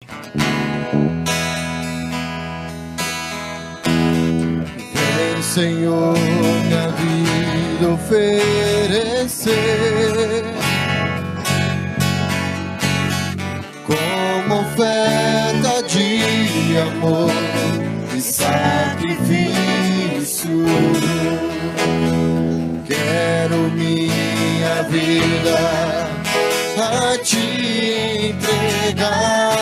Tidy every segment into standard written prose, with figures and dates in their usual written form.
Vem, Senhor, minha vida oferecer como oferta de amor e sacrifício. Quero minha vida a te entregar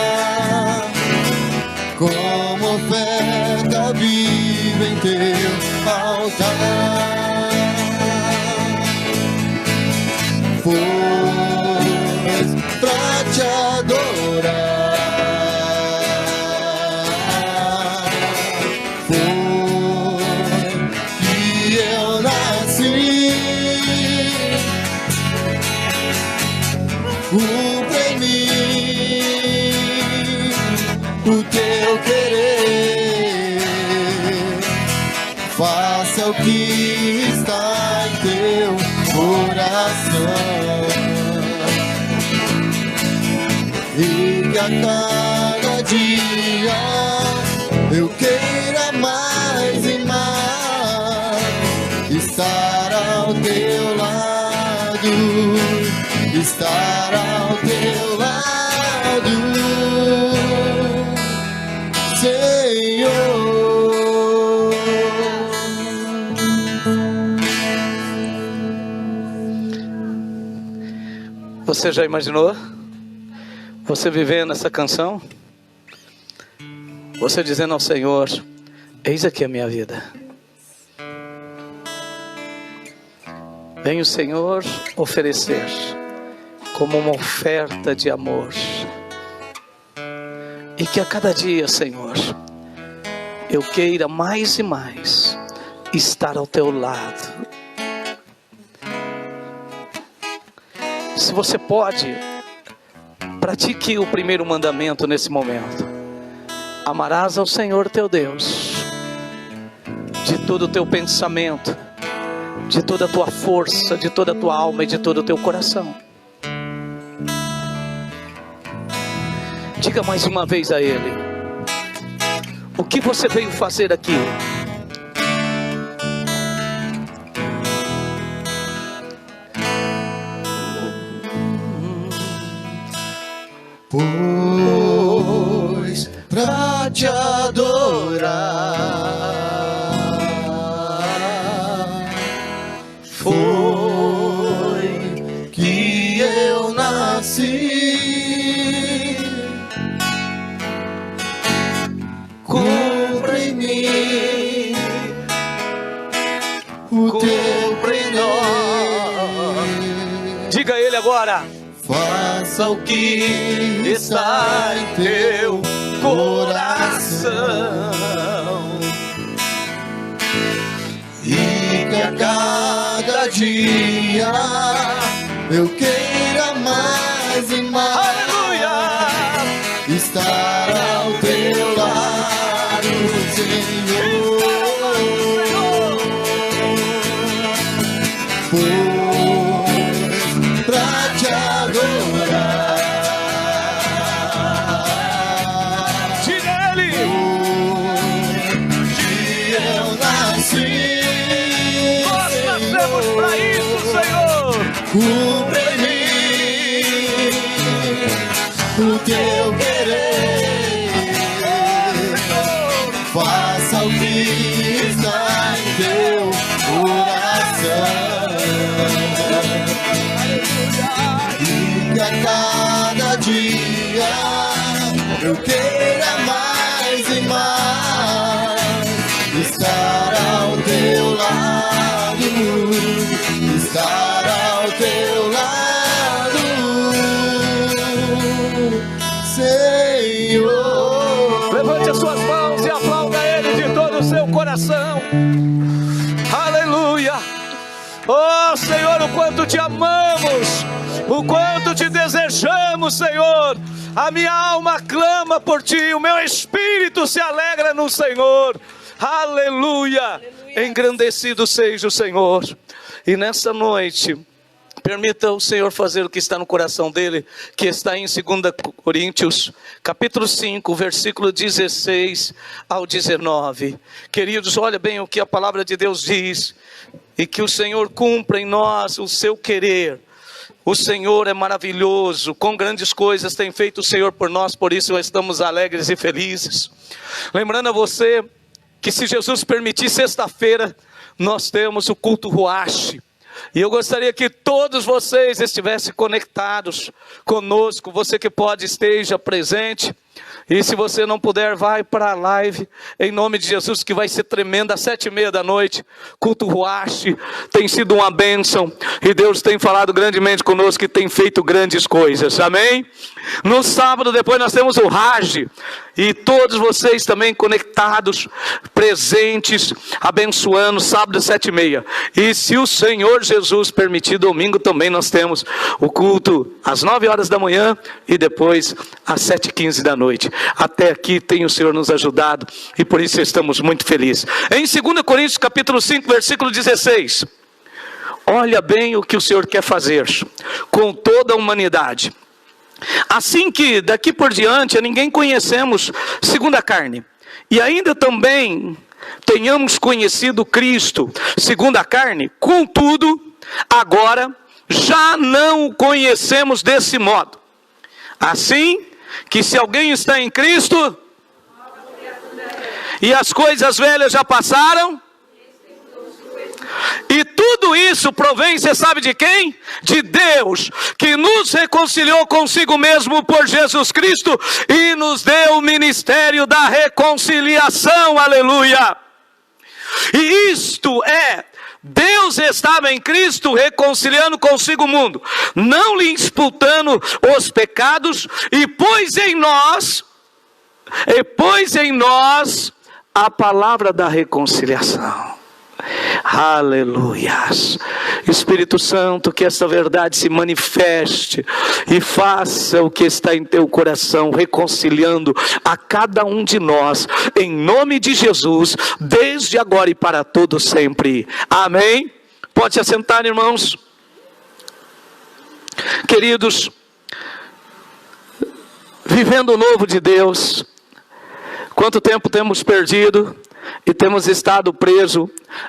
como oferta viva em teu altar. Pois pra te adorar foi que eu nasci. Cumpra em mim o teu querer, faça o que está em teu coração, e que a cada dia eu queira mais e mais estar ao teu lado, estar ao teu lado, Senhor. Você já imaginou? Você vivendo essa canção? Você dizendo ao Senhor: eis aqui a minha vida. Vem o Senhor oferecer como uma oferta de amor. E que a cada dia, Senhor, eu queira mais e mais estar ao teu lado. Se você pode, pratique o primeiro mandamento nesse momento. Amarás ao Senhor teu Deus de todo o teu pensamento, de toda a tua força, de toda a tua alma e de todo o teu coração. Diga mais uma vez a Ele: o que você veio fazer aqui? Pois pra te adorar foi que eu nasci. Cumpra em mim o teu querer. Diga a Ele agora: faça o que está em teu coração, e que a cada dia eu queira mais e mais, aleluia, estar ao teu lado, Senhor. Pois pra te adorar, diga Ele: que eu nasci. nós nascemos para isso, Senhor. Cumpre em mim o teu querer, faça o que está em teu coração, e que a cada dia eu queira mais e mais estar ao teu lado, estar ao teu lado, Senhor. Levante as suas mãos e aplauda Ele de todo o seu coração. Aleluia. Oh Senhor, o quanto te amamos, o quanto te desejamos, Senhor. A minha alma clama por ti, o meu espírito se alegra no Senhor. Aleluia. Engrandecido seja o Senhor. E nessa noite Permita o Senhor fazer o que está no coração dele, que está em 2 Coríntios, capítulo 5, versículo 16 ao 19. Queridos, olha bem o que a palavra de Deus diz, e que o Senhor cumpra em nós o seu querer. O Senhor é maravilhoso, com grandes coisas tem feito o Senhor por nós, por isso estamos alegres e felizes. Lembrando a você que, se Jesus permitir, sexta-feira nós temos o culto Ruach. E eu gostaria que todos vocês estivessem conectados conosco. Você que pode, esteja presente. E se você não puder, vai para a live, em nome de Jesus, que vai ser tremenda, às 7h30 da noite, culto Ruach, tem sido uma bênção, e Deus tem falado grandemente conosco, e tem feito grandes coisas, amém? No sábado, depois nós temos o Raj, e todos vocês também conectados, presentes, abençoando, sábado às 7h30, e se o Senhor Jesus permitir, domingo também nós temos o culto às 9 horas da manhã, e depois às 7h15 da noite. Até aqui tem o Senhor nos ajudado, e por isso estamos muito felizes. Em 2 Coríntios capítulo 5, versículo 16, olha bem o que o Senhor quer fazer com toda a humanidade. Assim que daqui por diante a ninguém conhecemos segundo a carne, e ainda também tenhamos conhecido Cristo segundo a carne, contudo agora já não o conhecemos desse modo. Assim que, se alguém está em Cristo, e as coisas velhas já passaram, e tudo isso provém, você sabe de quem? De Deus, que nos reconciliou consigo mesmo por Jesus Cristo, e nos deu o ministério da reconciliação, aleluia. E isto é, Deus estava em Cristo reconciliando consigo o mundo, não lhe imputando os pecados, e pôs em nós a palavra da reconciliação. Aleluias. Espírito Santo, que essa verdade se manifeste e faça o que está em teu coração, reconciliando a cada um de nós, em nome de Jesus, desde agora e para todo sempre. Amém? Pode se assentar, irmãos. Queridos, vivendo o novo de Deus, quanto tempo temos perdido e temos estado presos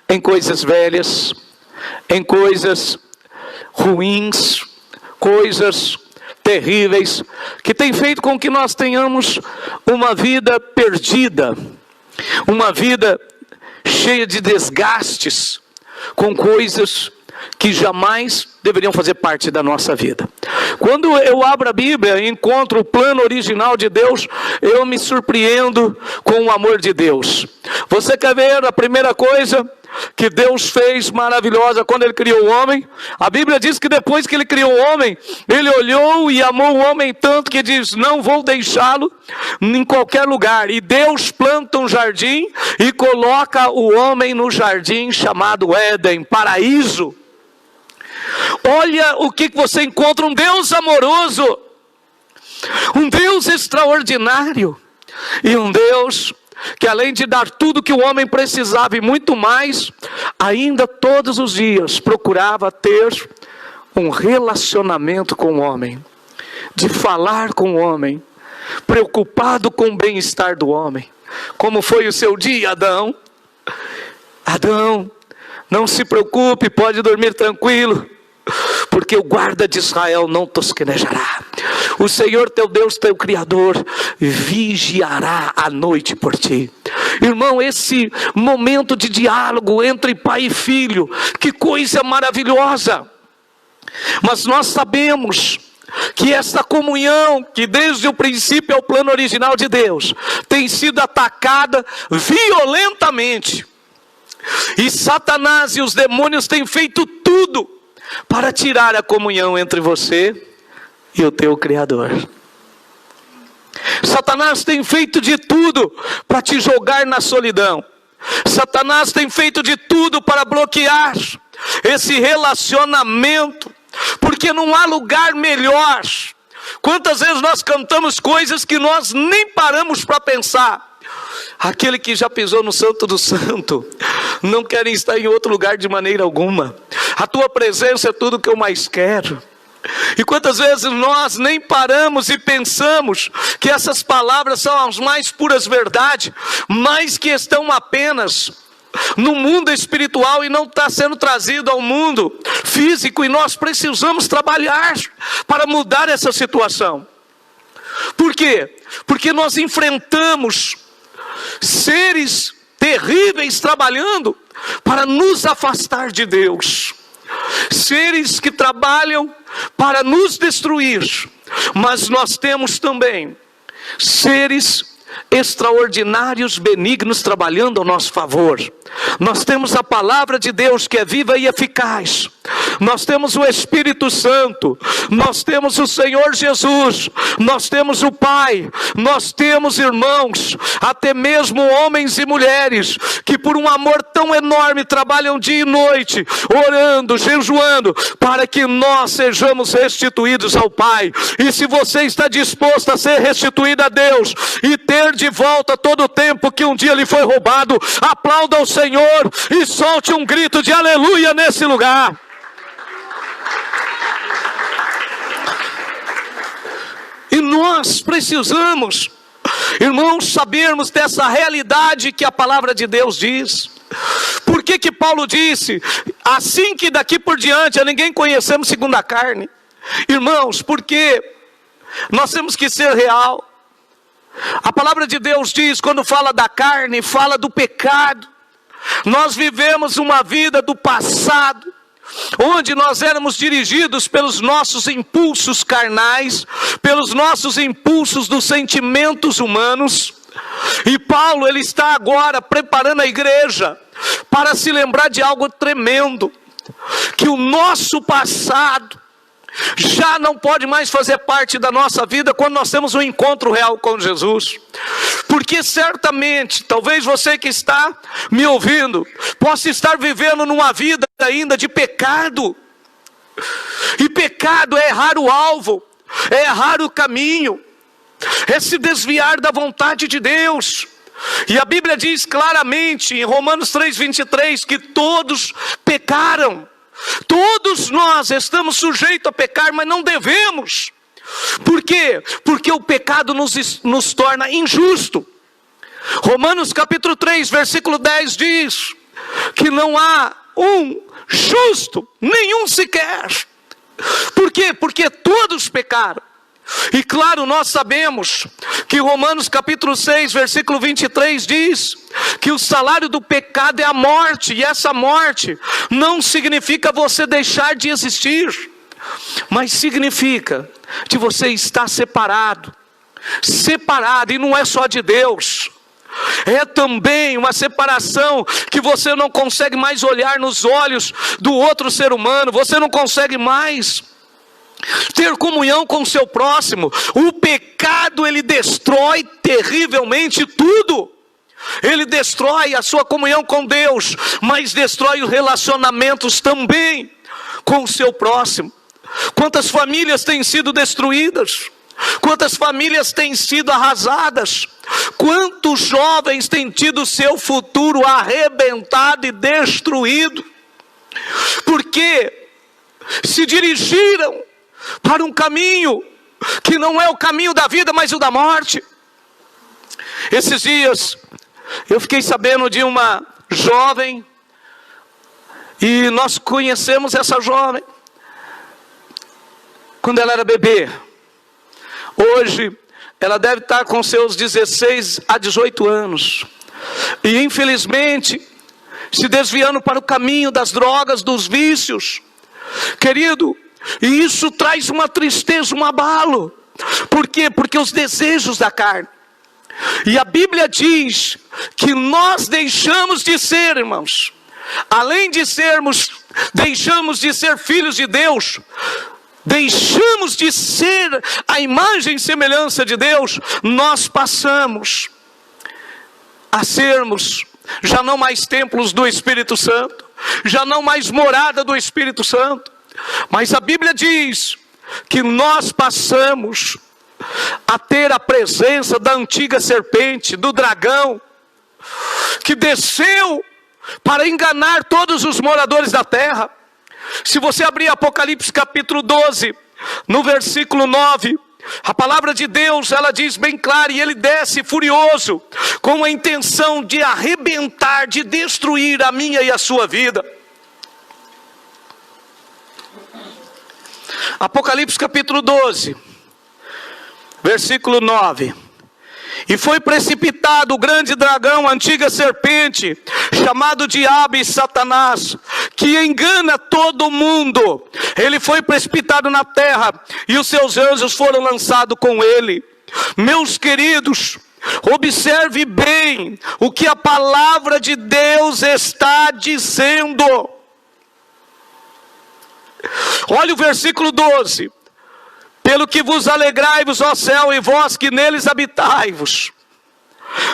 em coisas velhas, em coisas ruins, coisas terríveis, que tem feito com que nós tenhamos uma vida perdida, uma vida cheia de desgastes, com coisas que jamais deveriam fazer parte da nossa vida. Quando eu abro a Bíblia e encontro o plano original de Deus, eu me surpreendo com o amor de Deus. Você quer ver a primeira coisa que Deus fez maravilhosa quando Ele criou o homem? A Bíblia diz que depois que Ele criou o homem, Ele olhou e amou o homem tanto que diz: não vou deixá-lo em qualquer lugar. E Deus planta um jardim e coloca o homem no jardim chamado Éden, paraíso. Olha o que você encontra: um Deus amoroso, um Deus extraordinário, e um Deus que, além de dar tudo que o homem precisava e muito mais, ainda todos os dias procurava ter um relacionamento com o homem, de falar com o homem, preocupado com o bem-estar do homem. Como foi o seu dia, Adão? Adão, não se preocupe, pode dormir tranquilo, porque o guarda de Israel não tosquenejará. O Senhor teu Deus, teu Criador, vigiará a noite por ti. Irmão, esse momento de diálogo entre pai e filho, que coisa maravilhosa. Mas nós sabemos que esta comunhão, que desde o princípio é o plano original de Deus, tem sido atacada violentamente. E Satanás e os demônios têm feito tudo para tirar a comunhão entre você e o teu Criador. Satanás tem feito de tudo para te jogar na solidão. Satanás tem feito de tudo para bloquear esse relacionamento, porque não há lugar melhor. Quantas vezes nós cantamos coisas que nós nem paramos para pensar. Aquele que já pisou no Santo do Santo não querem estar em outro lugar de maneira alguma. A tua presença é tudo que eu mais quero. E quantas vezes nós nem paramos e pensamos que essas palavras são as mais puras verdades, mas que estão apenas no mundo espiritual e não está sendo trazido ao mundo físico, e nós precisamos trabalhar para mudar essa situação. Por quê? Porque nós enfrentamos seres terríveis trabalhando para nos afastar de Deus. Seres que trabalham para nos destruir. Mas nós temos também seres extraordinários, benignos, trabalhando ao nosso favor. Nós temos a palavra de Deus que é viva e eficaz. Nós temos o Espírito Santo. Nós temos o Senhor Jesus. Nós temos o Pai. Nós temos irmãos, até mesmo homens e mulheres, que por um amor tão enorme trabalham dia e noite, orando, jejuando, para que nós sejamos restituídos ao Pai. E se você está disposto a ser restituído a Deus e ter de volta todo o tempo que um dia lhe foi roubado, aplauda o Senhor e solte um grito de aleluia nesse lugar. E nós precisamos, irmãos, sabermos dessa realidade que a palavra de Deus diz. Por que Paulo disse, assim que daqui por diante a ninguém conhecemos segundo a carne? Irmãos, porque nós temos que ser real. A palavra de Deus diz, quando fala da carne, fala do pecado. Nós vivemos uma vida do passado, onde nós éramos dirigidos pelos nossos impulsos carnais, pelos nossos impulsos dos sentimentos humanos. E Paulo, ele está agora preparando a igreja para se lembrar de algo tremendo, que o nosso passado já não pode mais fazer parte da nossa vida quando nós temos um encontro real com Jesus. Porque certamente, talvez você que está me ouvindo, possa estar vivendo numa vida ainda de pecado. E pecado é errar o alvo, é errar o caminho, é se desviar da vontade de Deus. E a Bíblia diz claramente em Romanos 3:23 que todos pecaram. Todos nós estamos sujeitos a pecar, mas não devemos. Por quê? Porque o pecado nos torna injusto. Romanos capítulo 3, versículo 10 diz que não há um justo, nenhum sequer. Por quê? Porque todos pecaram. E claro, nós sabemos que Romanos capítulo 6, versículo 23 diz que o salário do pecado é a morte. E essa morte não significa você deixar de existir, mas significa que você está separado. Separado, e não é só de Deus. É também uma separação que você não consegue mais olhar nos olhos do outro ser humano. Você não consegue mais ter comunhão com o seu próximo. O pecado, ele destrói terrivelmente tudo. Ele destrói a sua comunhão com Deus, mas destrói os relacionamentos também com o seu próximo. Quantas famílias têm sido destruídas? Quantas famílias têm sido arrasadas? Quantos jovens têm tido seu futuro arrebentado e destruído? Porque se dirigiram para um caminho que não é o caminho da vida, mas o da morte. Esses dias eu fiquei sabendo de uma jovem, e nós conhecemos essa jovem quando ela era bebê. Hoje ela deve estar com seus 16 a 18 anos, e infelizmente se desviando para o caminho das drogas, dos vícios. Querido, e isso traz uma tristeza, um abalo. Por quê? Porque os desejos da carne. E a Bíblia diz que nós deixamos de ser, irmãos, além de sermos, deixamos de ser filhos de Deus, deixamos de ser a imagem e semelhança de Deus, nós passamos a sermos já não mais templos do Espírito Santo, já não mais morada do Espírito Santo. Mas a Bíblia diz que nós passamos a ter a presença da antiga serpente, do dragão, que desceu para enganar todos os moradores da terra. Se você abrir Apocalipse capítulo 12, no versículo 9, a palavra de Deus, ela diz bem claro, e ele desce furioso, com a intenção de arrebentar, de destruir a minha e a sua vida. Apocalipse capítulo 12, versículo 9. E foi precipitado o grande dragão, a antiga serpente, chamado Diabo e Satanás, que engana todo mundo. Ele foi precipitado na terra, e os seus anjos foram lançados com ele. Meus queridos, observe bem o que a palavra de Deus está dizendo. Olha o versículo 12. Pelo que vos alegrai-vos, ó céu, e vós que neles habitai-vos.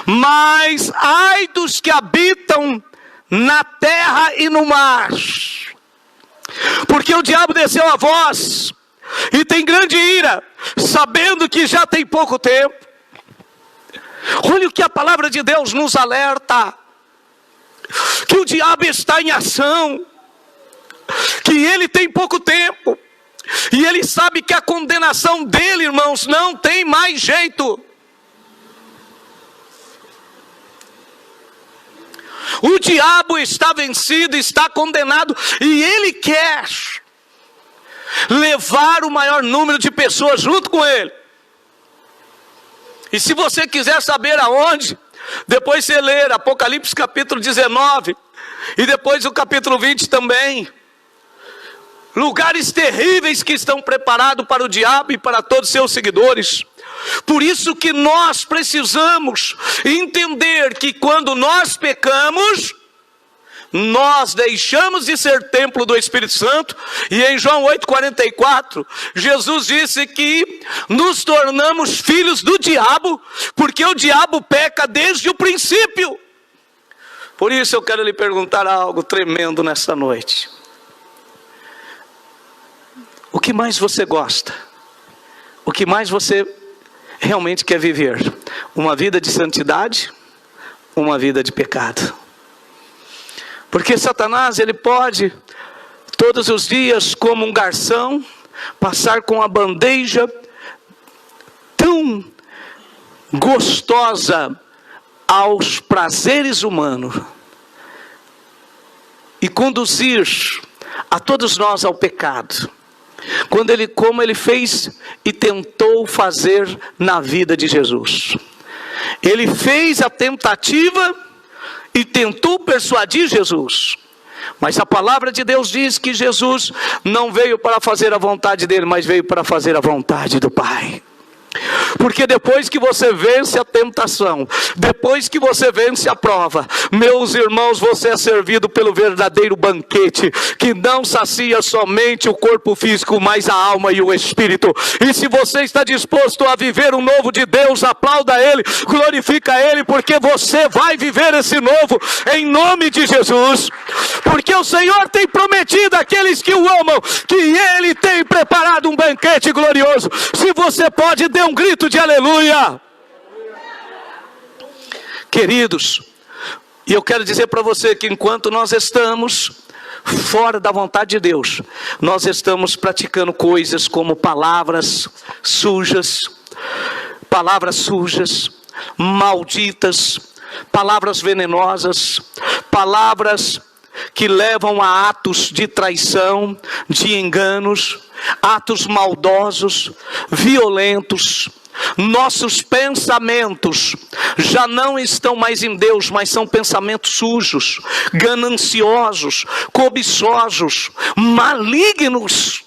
Mas ai dos que habitam na terra e no mar. Porque o diabo desceu a vós, e tem grande ira, sabendo que já tem pouco tempo. Olha o que a palavra de Deus nos alerta. Que o diabo está em ação. Que ele tem pouco tempo. E ele sabe que a condenação dele, irmãos, não tem mais jeito. O diabo está vencido, está condenado, e ele quer levar o maior número de pessoas junto com ele. E se você quiser saber aonde, depois você ler Apocalipse capítulo 19, e depois o capítulo 20 também. Lugares terríveis que estão preparados para o diabo e para todos os seus seguidores. Por isso que nós precisamos entender que quando nós pecamos, nós deixamos de ser templo do Espírito Santo. E em João 8,44, Jesus disse que nos tornamos filhos do diabo, porque o diabo peca desde o princípio. Por isso eu quero lhe perguntar algo tremendo nessa noite. O que mais você gosta? O que mais você realmente quer viver? Uma vida de santidade? Uma vida de pecado? Porque Satanás, ele pode, todos os dias, como um garçom, passar com a bandeja tão gostosa aos prazeres humanos e conduzir a todos nós ao pecado. Como ele fez e tentou fazer na vida de Jesus. Ele fez a tentativa e tentou persuadir Jesus. Mas a palavra de Deus diz que Jesus não veio para fazer a vontade dele, mas veio para fazer a vontade do Pai. Porque depois que você vence a tentação, depois que você vence a prova, meus irmãos, você é servido pelo verdadeiro banquete, que não sacia somente o corpo físico, mas a alma e o espírito. E se você está disposto a viver o novo de Deus, aplauda Ele, glorifica Ele, porque você vai viver esse novo em nome de Jesus. Porque o Senhor tem prometido àqueles que o amam, que Ele tem preparado um banquete glorioso. Se você pode, dê um grito de aleluia. Queridos, e eu quero dizer para você que enquanto nós estamos fora da vontade de Deus, nós estamos praticando coisas como palavras sujas, malditas, palavras venenosas, palavras que levam a atos de traição, de enganos, atos maldosos, violentos. Nossos pensamentos já não estão mais em Deus, mas são pensamentos sujos, gananciosos, cobiçosos, malignos,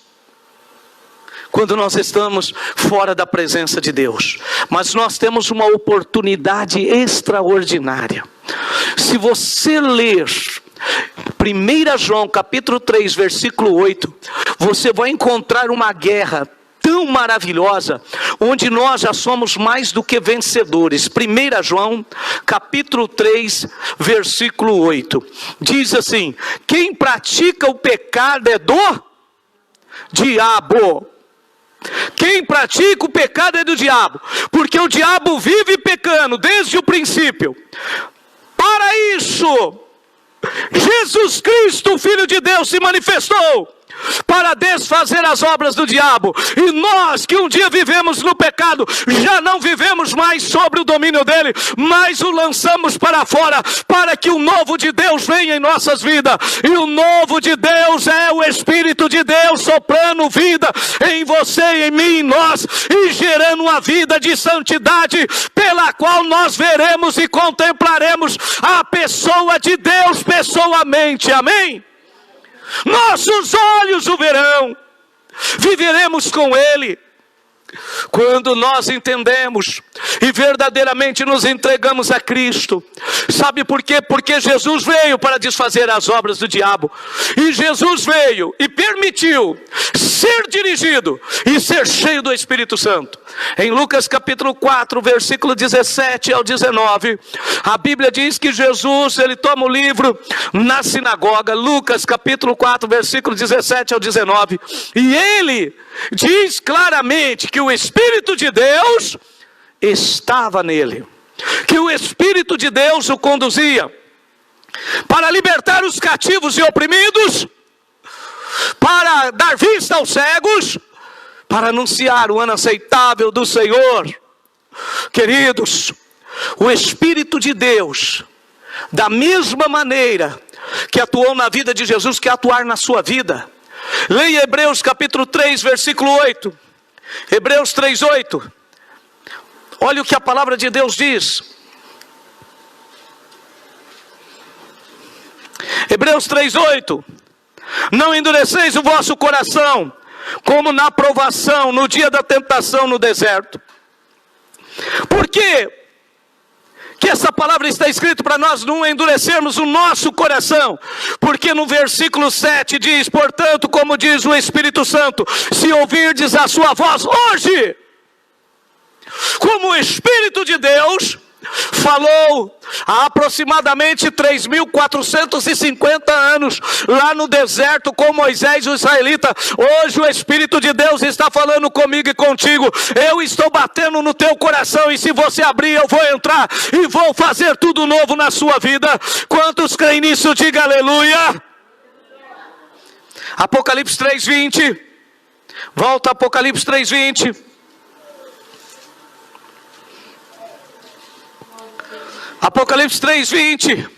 quando nós estamos fora da presença de Deus. Mas nós temos uma oportunidade extraordinária. Se você ler 1 João capítulo 3, versículo 8, você vai encontrar uma guerra tão maravilhosa, onde nós já somos mais do que vencedores. 1 João capítulo 3, versículo 8, diz assim: quem pratica o pecado é do diabo. Quem pratica o pecado é do diabo, porque o diabo vive pecando desde o princípio. Para isso, Jesus Cristo, o Filho de Deus, se manifestou, para desfazer as obras do diabo. E nós que um dia vivemos no pecado, já não vivemos mais sobre o domínio dele, mas o lançamos para fora, para que o novo de Deus venha em nossas vidas. E o novo de Deus é o Espírito de Deus soprando vida em você, em mim, em nós, e gerando uma vida de santidade, pela qual nós veremos e contemplaremos a pessoa de Deus pessoalmente. Amém? Nossos olhos o verão, viveremos com ele. Quando nós entendemos e verdadeiramente nos entregamos a Cristo. Sabe por quê? Porque Jesus veio para desfazer as obras do diabo. E Jesus veio e permitiu ser dirigido e ser cheio do Espírito Santo. Em Lucas capítulo 4, versículo 17 ao 19, a Bíblia diz que Jesus, ele toma o livro na sinagoga, Lucas capítulo 4, versículo 17 ao 19, e ele diz claramente que o Espírito de Deus estava nele, que o Espírito de Deus o conduzia para libertar os cativos e oprimidos, para dar vista aos cegos, para anunciar o ano aceitável do Senhor. Queridos, o Espírito de Deus, da mesma maneira que atuou na vida de Jesus, quer atuar na sua vida. Leia Hebreus capítulo 3, versículo 8. Hebreus 3, 8. Olha o que a palavra de Deus diz. Hebreus 3, 8. Não endureceis o vosso coração, como na provação, no dia da tentação no deserto. Por quê que essa palavra está escrita para nós não endurecermos o nosso coração? Porque no versículo 7 diz: portanto, como diz o Espírito Santo, se ouvirdes a sua voz hoje, como o Espírito de Deus falou há aproximadamente 3.450 anos lá no deserto com Moisés e o israelita. Hoje o Espírito de Deus está falando comigo e contigo. Eu estou batendo no teu coração, e se você abrir, eu vou entrar e vou fazer tudo novo na sua vida. Quantos creem nisso? Diga aleluia. Apocalipse 3:20. Volta a Apocalipse 3:20. Apocalipse 3:20.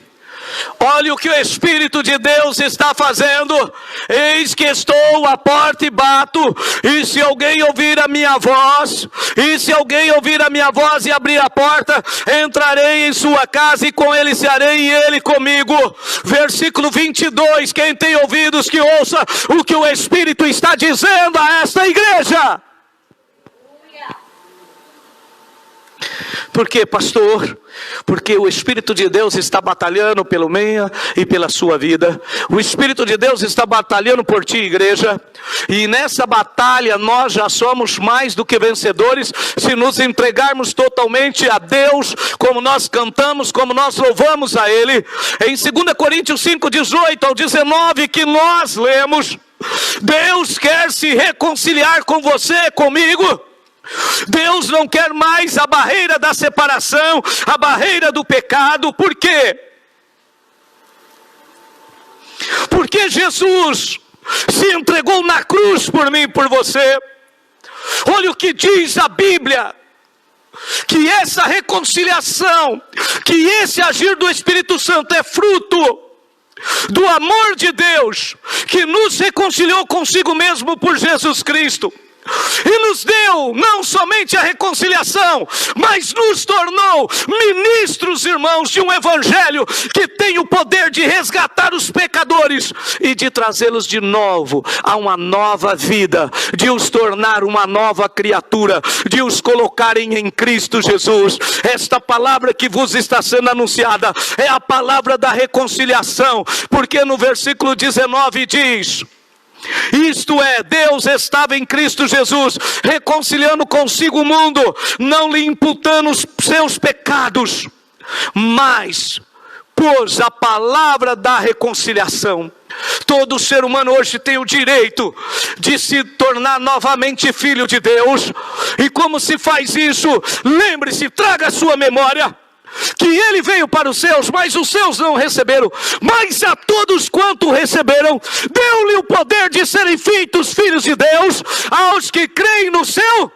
Olha o que o Espírito de Deus está fazendo. Eis que estou à porta e bato, e se alguém ouvir a minha voz, e abrir a porta, entrarei em sua casa, e com ele cearei, e ele comigo. Versículo 22, quem tem ouvidos que ouça o que o Espírito está dizendo a esta igreja. Por quê, pastor? Porque o Espírito de Deus está batalhando pelo minha e pela sua vida. O Espírito de Deus está batalhando por ti, igreja. E nessa batalha nós já somos mais do que vencedores, se nos entregarmos totalmente a Deus, como nós cantamos, como nós louvamos a Ele. Em 2 Coríntios 5, 18 ao 19, que nós lemos: Deus quer se reconciliar com você, comigo. Deus não quer mais a barreira da separação, a barreira do pecado. Por quê? Porque Jesus se entregou na cruz por mim e por você. Olha o que diz a Bíblia: que essa reconciliação, que esse agir do Espírito Santo é fruto do amor de Deus, que nos reconciliou consigo mesmo por Jesus Cristo. E nos deu não somente a reconciliação, mas nos tornou ministros, irmãos, de um evangelho que tem o poder de resgatar os pecadores e de trazê-los de novo a uma nova vida, de os tornar uma nova criatura, de os colocarem em Cristo Jesus. Esta palavra que vos está sendo anunciada é a palavra da reconciliação, porque no versículo 19 diz: isto é, Deus estava em Cristo Jesus, reconciliando consigo o mundo, não lhe imputando os seus pecados, mas pôs a palavra da reconciliação. Todo ser humano hoje tem o direito de se tornar novamente filho de Deus. E como se faz isso? Lembre-se, traga a sua memória que ele veio para os seus, mas os seus não receberam. Mas a todos quanto receberam, deu-lhe o poder de serem feitos filhos de Deus, aos que creem no seu.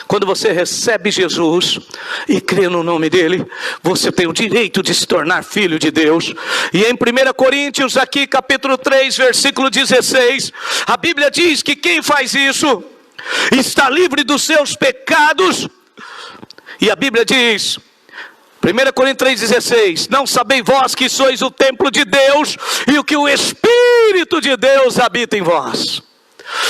Quando você recebe Jesus e crê no nome dele, você tem o direito de se tornar filho de Deus. E em 1 Coríntios, aqui capítulo 3, versículo 16, a Bíblia diz que quem faz isso está livre dos seus pecados. E a Bíblia diz, 1 Coríntios 3,16, não sabeis vós que sois o templo de Deus e o que o Espírito de Deus habita em vós.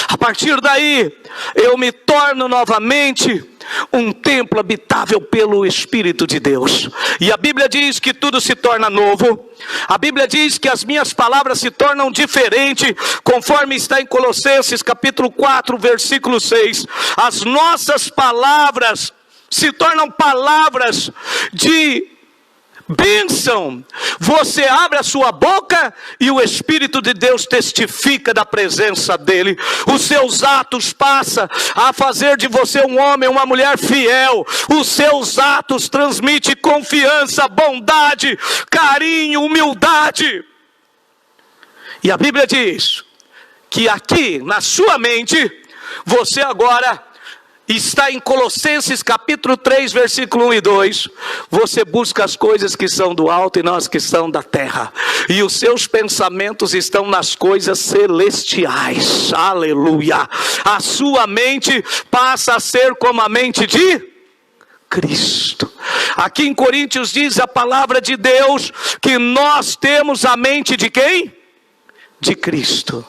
A partir daí, eu me torno novamente um templo habitável pelo Espírito de Deus. E a Bíblia diz que tudo se torna novo. A Bíblia diz que as minhas palavras se tornam diferentes, conforme está em Colossenses capítulo 4, versículo 6. As nossas palavras se tornam palavras de bênção. Você abre a sua boca e o Espírito de Deus testifica da presença dele. Os seus atos passam a fazer de você um homem, uma mulher fiel. Os seus atos transmitem confiança, bondade, carinho, humildade. E a Bíblia diz que aqui na sua mente, você agora está em Colossenses capítulo 3, versículo 1 e 2. Você busca as coisas que são do alto e não as que são da terra. E os seus pensamentos estão nas coisas celestiais. Aleluia. A sua mente passa a ser como a mente de Cristo. Aqui em Coríntios diz a palavra de Deus que nós temos a mente de quem? De Cristo.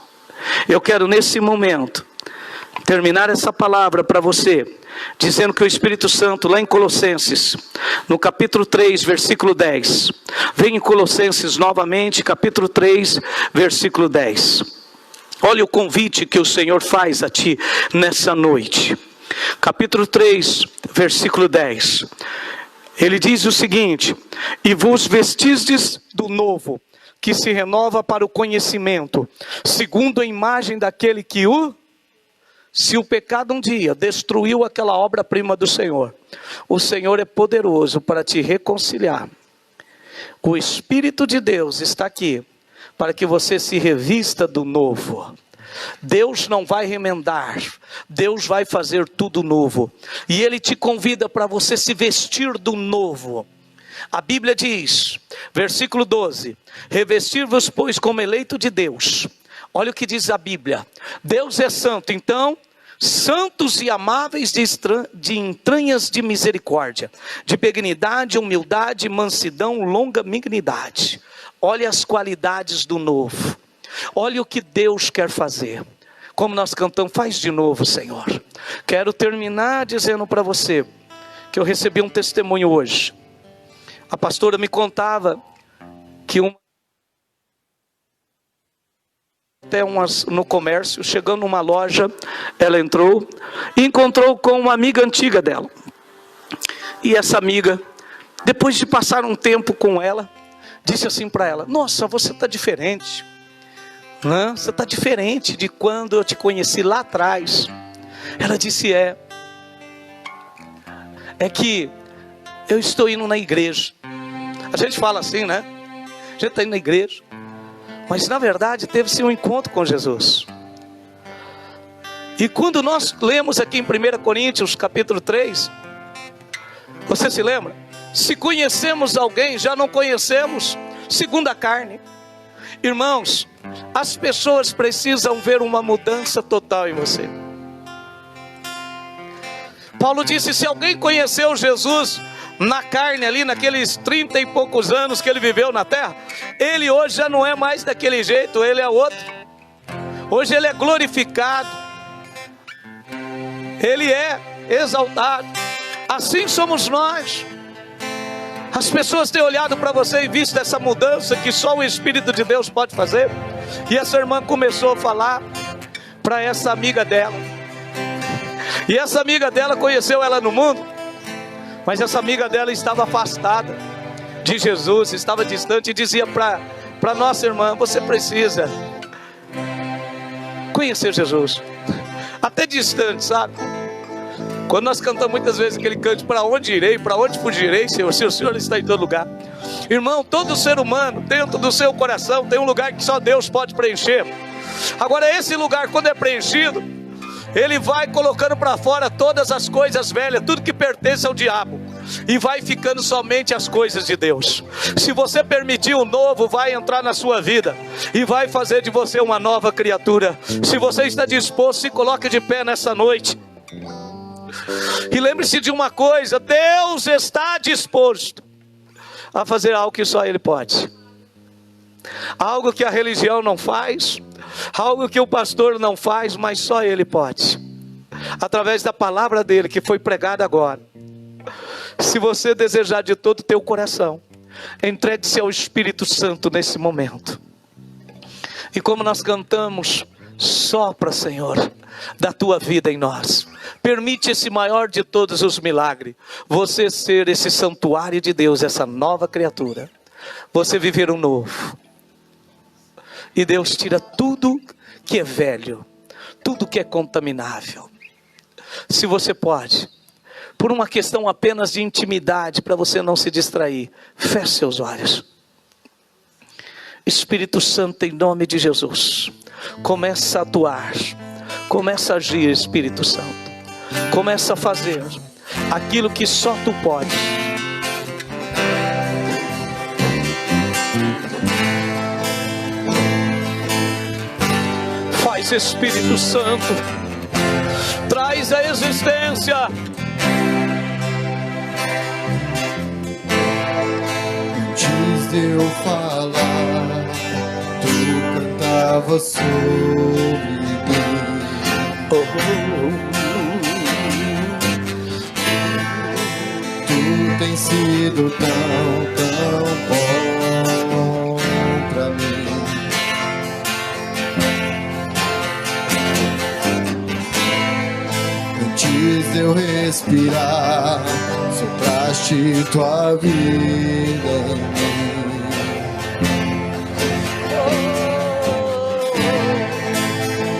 Eu quero nesse momento terminar essa palavra para você, dizendo que o Espírito Santo, lá em Colossenses, no capítulo 3, versículo 10, vem em Colossenses novamente, capítulo 3, versículo 10. Olha o convite que o Senhor faz a ti nessa noite. Capítulo 3, versículo 10. Ele diz o seguinte: e vos vestistes do novo, que se renova para o conhecimento, segundo a imagem daquele que o... Se o pecado um dia destruiu aquela obra-prima do Senhor, o Senhor é poderoso para te reconciliar. O Espírito de Deus está aqui para que você se revista do novo. Deus não vai remendar, Deus vai fazer tudo novo. E Ele te convida para você se vestir do novo. A Bíblia diz, versículo 12, revestir-vos pois como eleito de Deus. Olha o que diz a Bíblia. Deus é santo, então, santos e amáveis de entranhas de misericórdia, de benignidade, humildade, mansidão, longanimidade. Olha as qualidades do novo. Olha o que Deus quer fazer. Como nós cantamos, faz de novo, Senhor. Quero terminar dizendo para você que eu recebi um testemunho hoje. A pastora me contava que até no comércio, chegando numa loja, ela entrou e encontrou com uma amiga antiga dela. E essa amiga, depois de passar um tempo com ela, disse assim para ela: nossa, você está diferente. Você está diferente de quando eu te conheci lá atrás. Ela disse: é que eu estou indo na igreja. A gente fala assim, né? A gente está indo na igreja. Mas na verdade teve-se um encontro com Jesus. E quando nós lemos aqui em 1 Coríntios capítulo 3, você se lembra? Se conhecemos alguém, já não conhecemos segundo a carne. Irmãos, as pessoas precisam ver uma mudança total em você. Paulo disse: se alguém conheceu Jesus na carne ali, naqueles 30 e poucos anos que ele viveu na terra, ele hoje já não é mais daquele jeito, ele é outro. Hoje ele é glorificado, ele é exaltado. Assim somos nós. As pessoas têm olhado para você e visto essa mudança que só o Espírito de Deus pode fazer. E essa irmã começou a falar para essa amiga dela. E essa amiga dela conheceu ela no mundo, mas essa amiga dela estava afastada de Jesus, estava distante, e dizia para nossa irmã: você precisa conhecer Jesus, até distante, sabe? Quando nós cantamos muitas vezes aquele canto, para onde irei, para onde fugirei, Senhor, se o Senhor está em todo lugar. Irmão, todo ser humano, dentro do seu coração, tem um lugar que só Deus pode preencher. Agora esse lugar, quando é preenchido, Ele vai colocando para fora todas as coisas velhas, tudo que pertence ao diabo, e vai ficando somente as coisas de Deus. Se você permitir, o novo vai entrar na sua vida e vai fazer de você uma nova criatura. Se você está disposto, se coloque de pé nessa noite. E lembre-se de uma coisa: Deus está disposto a fazer algo que só Ele pode. Algo que a religião não faz, algo que o pastor não faz, mas só Ele pode. Através da palavra dele que foi pregada agora. Se você desejar de todo o teu coração, entregue-se ao Espírito Santo nesse momento. E como nós cantamos, sopra, Senhor, da tua vida em nós. Permite esse maior de todos os milagres, você ser esse santuário de Deus, essa nova criatura. Você viver um novo. E Deus tira tudo que é velho, tudo que é contaminável. Se você pode, por uma questão apenas de intimidade, para você não se distrair, feche seus olhos. Espírito Santo, em nome de Jesus, começa a atuar, começa a agir, Espírito Santo. Começa a fazer aquilo que só Tu podes. Faz, Espírito Santo, traz a existência. Antes de eu falar, Tu cantava sobre mim. Tu tens sido tão bom pra mim. Antes de eu respirar, sopraste Tua vida em mim.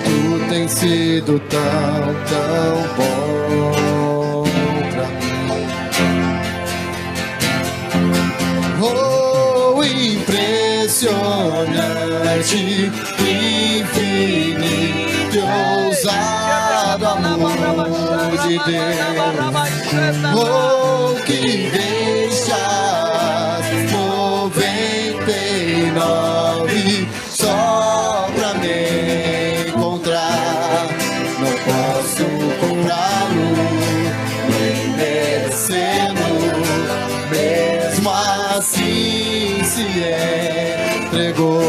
Tu tens sido tão bom pra mim. Oh, impressionante, infinito, ousado amor de Deus. Oh, que deixas 99 só pra me encontrar. Não posso comprá-lo, nem merecendo, mesmo assim se entregou.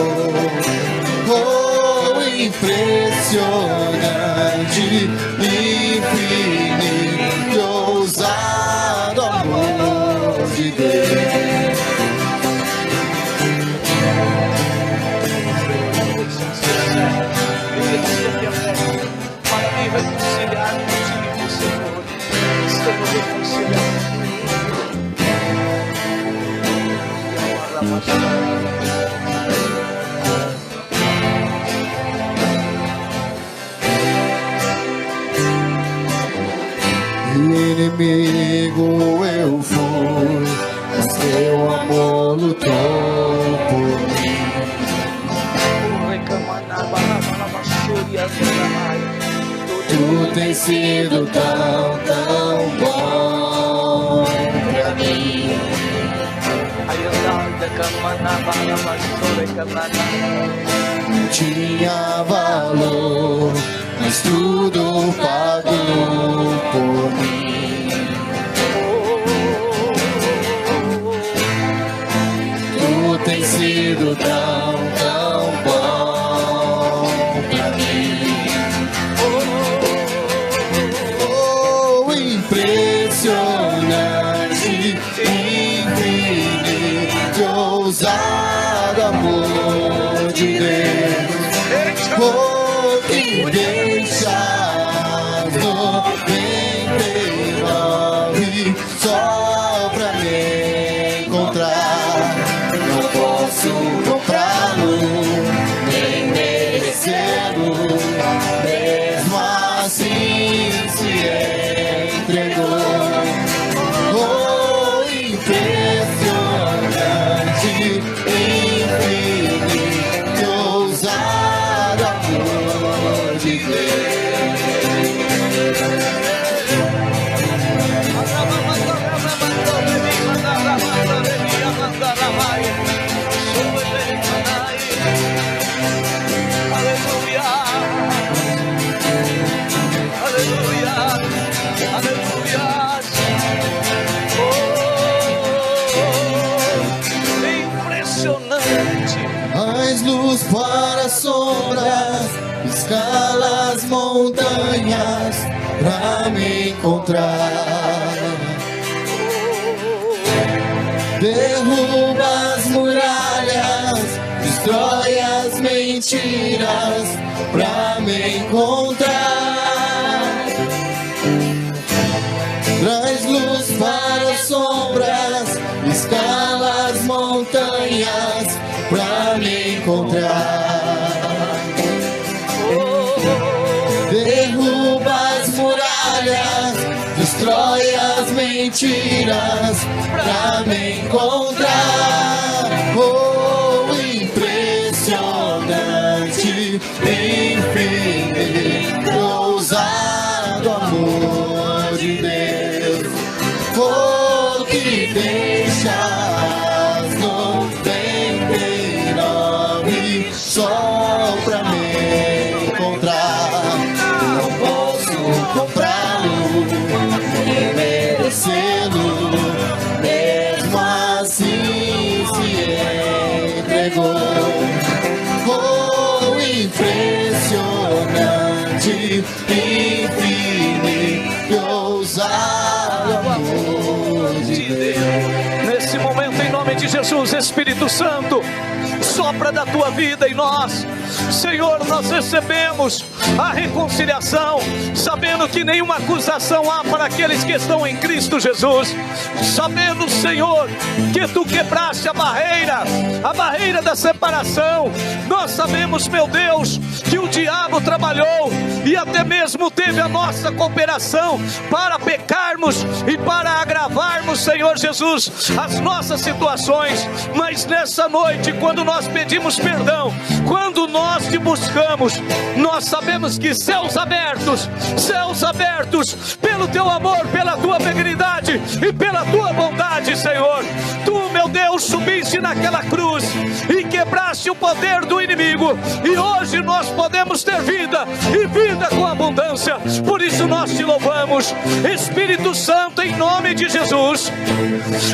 Oh, impressionante, infinito, ousado amor de Deus. Para me reconciliar contigo, Senhor. Estamos reconciliados. Inimigo eu fui, mas Teu amor lutou por mim. Tu tens sido tão bom pra mim. Não tinha valor, mas tudo pagou por mim. Tu tens sido tão bom pra mim. Oh, impressionante, infinito, ousado amor de Deus. Oh, que deixas 99 só pra me encontrar. Não posso comprá-lo, nem merecê-lo, mesmo assim se impressionante, infinito, ousado amor de Deus. Mais luz para as sombras, escala as montanhas pra me encontrar. Derruba as muralhas, destrói as mentiras pra me encontrar. Traz luz para as sombras, escala as montanhas pra me encontrar. Derruba as muralhas, destrói as mentiras pra me encontrar. Oh, impressionante, infinito, ousado amor de Deus. Oh, que deixa as 99 só pra me encontrar. Não posso comprá-lo, nem merecê-lo, mesmo assim se entregou. Oh, impressionante, infinito, ousado amor de Deus. Nesse momento, em nome de Jesus, Espírito Santo, sopra da tua vida em nós. Senhor, nós recebemos a reconciliação, sabendo que nenhuma acusação há para aqueles que estão em Cristo Jesus. Sabendo, Senhor, que tu quebraste a barreira da separação. Nós sabemos, meu Deus, que o diabo trabalhou e até mesmo teve a nossa cooperação para pecarmos e para agravarmos, Senhor Jesus, as nossas situações. Mas nessa noite, quando nós pedimos perdão, quando nós te buscamos, nós sabemos que céus abertos, pelo teu amor, pela tua benignidade e pela tua bondade, Senhor. Tu, meu Deus, subiste naquela cruz e quebraste o poder do inimigo, e hoje nós podemos ter vida e vida com abundância. Por isso nós te louvamos, Espírito Santo, em nome de Jesus.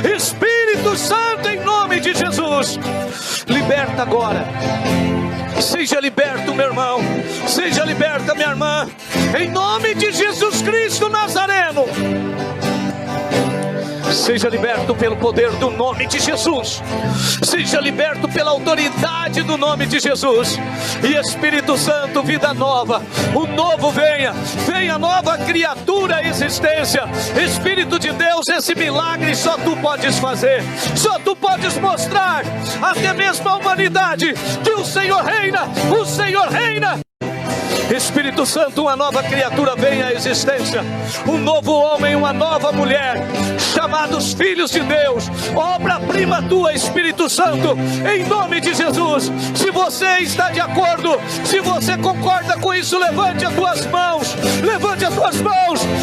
Espírito Santo, em nome de Jesus, liberta agora. Seja liberto, meu irmão. Seja liberta, minha irmã, em nome de Jesus Cristo Nazareno. Seja liberto pelo poder do nome de Jesus. Seja liberto pela autoridade do nome de Jesus. E Espírito Santo, vida nova, o novo venha nova criatura à existência. Espírito de Deus, esse milagre só tu podes fazer, só tu podes mostrar até mesmo à humanidade que o Senhor reina, o Senhor reina. Espírito Santo, uma nova criatura vem à existência, um novo homem, uma nova mulher, chamados filhos de Deus, obra-prima tua, Espírito Santo, em nome de Jesus. Se você está de acordo, se você concorda com isso, levante as tuas mãos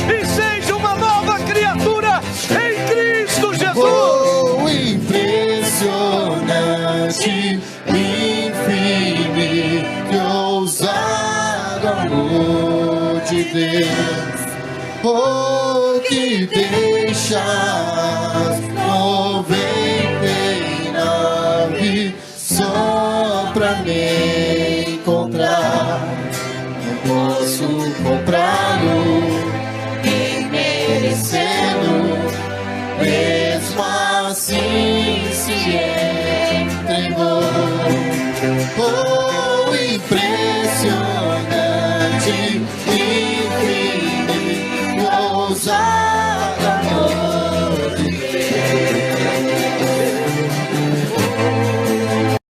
e seja uma nova criatura em Cristo Jesus. Oh, impressionante, infinito, ousado amor de Deus. Oh, que deixas 99 só pra me encontrar. Não posso comprá-lo e merecê-lo, mesmo assim se entregou. Oh, impressionante, infinito, ousado